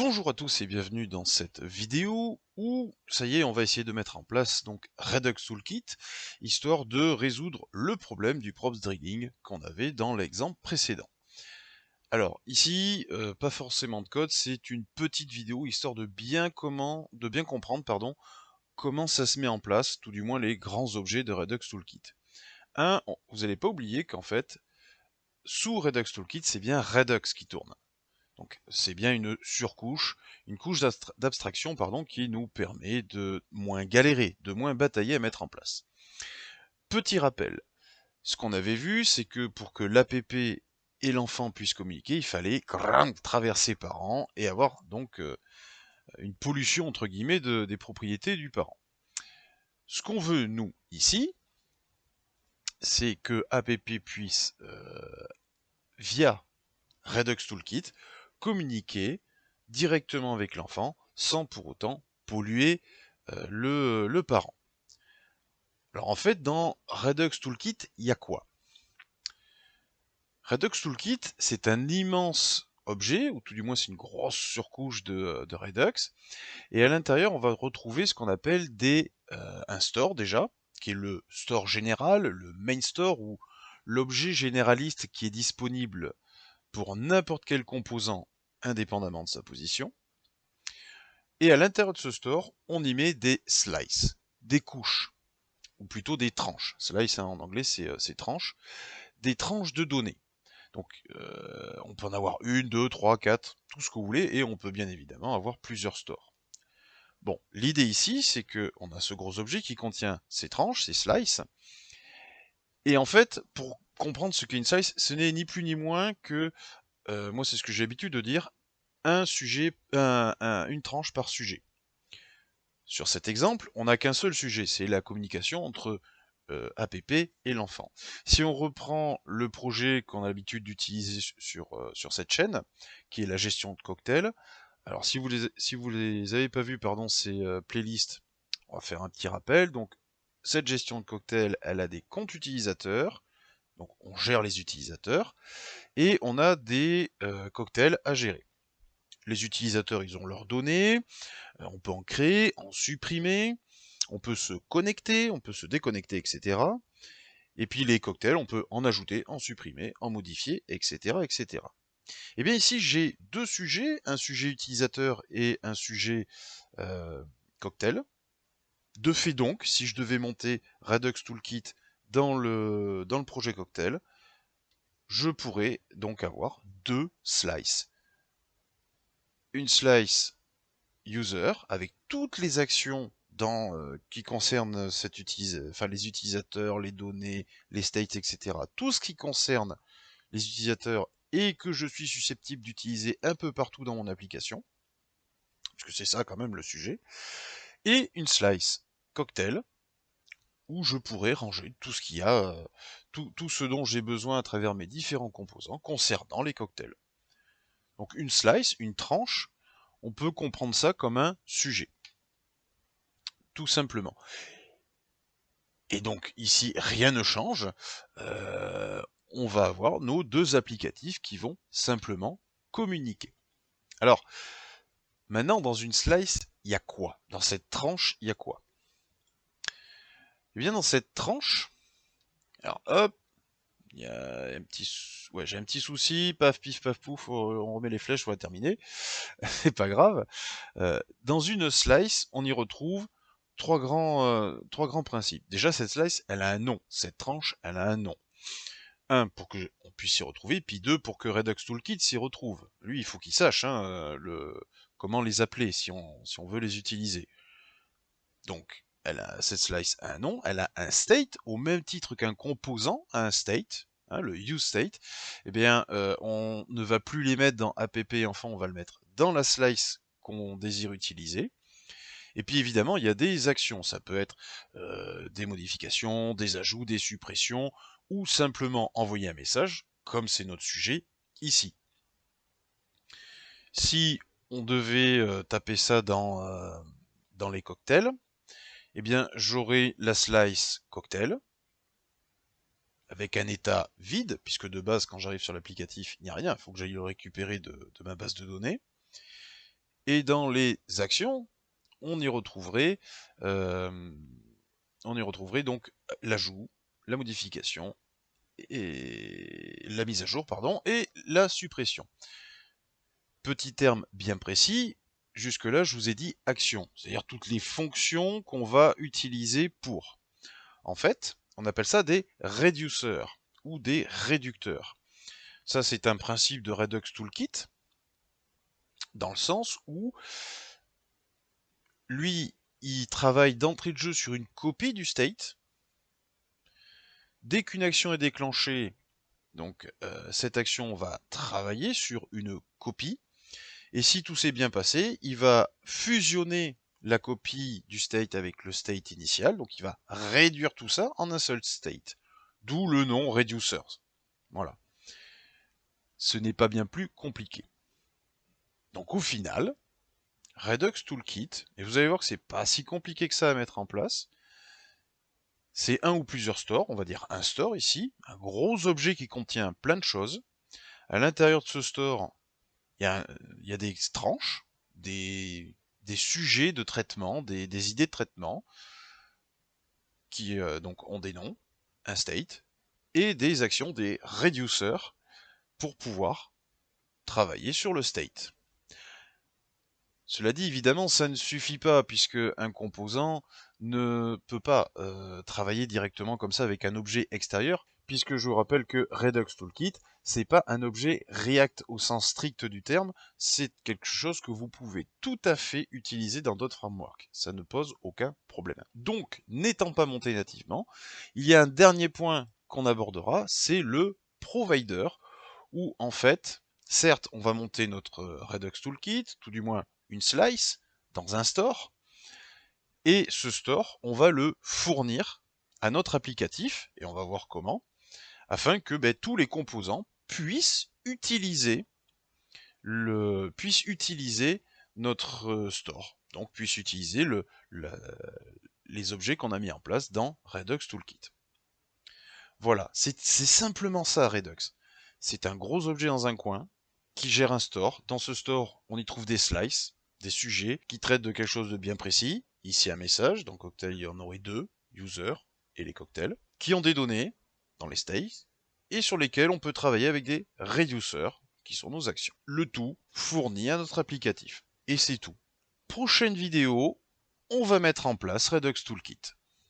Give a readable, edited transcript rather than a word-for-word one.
Bonjour à tous et bienvenue dans cette vidéo où, ça y est, on va essayer de mettre en place donc Redux Toolkit, histoire de résoudre le problème du props drilling qu'on avait dans l'exemple précédent. Alors ici, pas forcément de code, c'est une petite vidéo histoire de bien comprendre, comment ça se met en place, tout du moins les grands objets de Redux Toolkit. Vous n'allez pas oublier qu'en fait, sous Redux Toolkit, c'est bien Redux qui tourne. Donc c'est bien une surcouche, une couche d'abstraction qui nous permet de moins galérer, de moins batailler à mettre en place. Petit rappel, ce qu'on avait vu, c'est que pour que l'app et l'enfant puissent communiquer, il fallait traverser parent et avoir donc une pollution entre guillemets des propriétés du parent. Ce qu'on veut nous ici, c'est que app puisse via Redux Toolkit communiquer directement avec l'enfant sans pour autant polluer le parent. Alors en fait, dans Redux Toolkit, il y a quoi? Redux Toolkit, c'est un immense objet, ou tout du moins c'est une grosse surcouche de Redux, et à l'intérieur, on va retrouver ce qu'on appelle un store déjà, qui est le store général, le main store, ou l'objet généraliste qui est disponible pour n'importe quel composant indépendamment de sa position. Et à l'intérieur de ce store, on y met des slices, des couches, ou plutôt des tranches. Slice en anglais, c'est tranches, des tranches de données. Donc on peut en avoir une, deux, trois, quatre, tout ce que vous voulez, et on peut bien évidemment avoir plusieurs stores. Bon, l'idée ici, c'est qu'on a ce gros objet qui contient ces tranches, ces slices, et en fait, pour comprendre ce qu'est une slice, ce n'est ni plus ni moins que, moi c'est ce que j'ai l'habitude de dire, une tranche par sujet. Sur cet exemple, on n'a qu'un seul sujet, c'est la communication entre app et l'enfant. Si on reprend le projet qu'on a l'habitude d'utiliser sur cette chaîne, qui est la gestion de cocktails, alors si vous les avez pas vus, ces playlists, on va faire un petit rappel. Donc cette gestion de cocktail, elle a des comptes utilisateurs, donc on gère les utilisateurs, et on a des cocktails à gérer. Les utilisateurs, ils ont leurs données, on peut en créer, en supprimer, on peut se connecter, on peut se déconnecter, etc. Et puis les cocktails, on peut en ajouter, en supprimer, en modifier, etc. etc. Et bien ici, j'ai deux sujets, un sujet utilisateur et un sujet cocktail. De fait donc, si je devais monter Redux Toolkit dans le projet cocktail, je pourrais donc avoir deux slices. Une slice user avec toutes les actions qui concernent les utilisateurs, les données, les states, etc. Tout ce qui concerne les utilisateurs et que je suis susceptible d'utiliser un peu partout dans mon application, parce que c'est ça quand même le sujet, et une slice cocktail où je pourrais ranger tout ce qu'il y a, tout ce dont j'ai besoin à travers mes différents composants concernant les cocktails. Donc une slice, une tranche, on peut comprendre ça comme un sujet, tout simplement. Et donc ici, rien ne change. On va avoir nos deux applicatifs qui vont simplement communiquer. Alors, maintenant, dans une slice, il y a quoi? Dans cette tranche, il y a quoi? Eh bien, dans cette tranche, alors hop, il y a un petit, ouais, j'ai un petit souci, paf, pif, paf, pouf, on remet les flèches, on va terminer. C'est pas grave. Dans une slice, on y retrouve trois grands principes. Déjà, cette slice, elle a un nom. Cette tranche, elle a un nom. Un, pour qu'on puisse s'y retrouver, puis deux, pour que Redux Toolkit s'y retrouve. Lui, il faut qu'il sache comment les appeler si on veut les utiliser. Donc, cette slice a un nom, elle a un state, au même titre qu'un composant a un state, le useState. Eh bien, on ne va plus les mettre dans app enfant, on va le mettre dans la slice qu'on désire utiliser. Et puis évidemment, il y a des actions, ça peut être des modifications, des ajouts, des suppressions, ou simplement envoyer un message, comme c'est notre sujet ici. Si on devait taper ça dans les cocktails, eh bien j'aurai la slice cocktail, avec un état vide, puisque de base, quand j'arrive sur l'applicatif, il n'y a rien, il faut que j'aille le récupérer de ma base de données. Et dans les actions, on y retrouverait donc l'ajout, la modification, et la mise à jour, pardon, et la suppression. Petit terme bien précis, jusque-là je vous ai dit action, c'est-à-dire toutes les fonctions qu'on va utiliser pour. En fait, on appelle ça des réduceurs ou des réducteurs. Ça, c'est un principe de Redux Toolkit, dans le sens où lui, il travaille d'entrée de jeu sur une copie du state. Dès qu'une action est déclenchée, donc cette action va travailler sur une copie. Et si tout s'est bien passé, il va fusionner la copie du state avec le state initial. Donc il va réduire tout ça en un seul state. D'où le nom reducers. Voilà. Ce n'est pas bien plus compliqué. Donc au final, Redux Toolkit, et vous allez voir que c'est pas si compliqué que ça à mettre en place, c'est un ou plusieurs stores, on va dire un store ici, un gros objet qui contient plein de choses. À l'intérieur de ce store, il y a des tranches, des sujets de traitement, des idées de traitement, qui donc ont des noms, un state, et des actions, des reducers, pour pouvoir travailler sur le state. Cela dit, évidemment, ça ne suffit pas, puisque un composant ne peut pas travailler directement comme ça avec un objet extérieur, puisque je vous rappelle que Redux Toolkit, c'est pas un objet React au sens strict du terme, c'est quelque chose que vous pouvez tout à fait utiliser dans d'autres frameworks. Ça ne pose aucun problème. Donc, n'étant pas monté nativement, il y a un dernier point qu'on abordera, c'est le provider, où en fait, certes, on va monter notre Redux Toolkit, tout du moins une slice dans un store, et ce store, on va le fournir à notre applicatif, et on va voir comment, afin que tous les composants puissent utiliser notre store, donc puissent utiliser les objets qu'on a mis en place dans Redux Toolkit. Voilà, c'est simplement ça Redux. C'est un gros objet dans un coin qui gère un store. Dans ce store, on y trouve des slices, des sujets qui traitent de quelque chose de bien précis. Ici un message, dans Cocktail il y en aurait deux, user et les cocktails, qui ont des données dans les states et sur lesquels on peut travailler avec des reducers, qui sont nos actions. Le tout fourni à notre applicatif. Et c'est tout. Prochaine vidéo, on va mettre en place Redux Toolkit.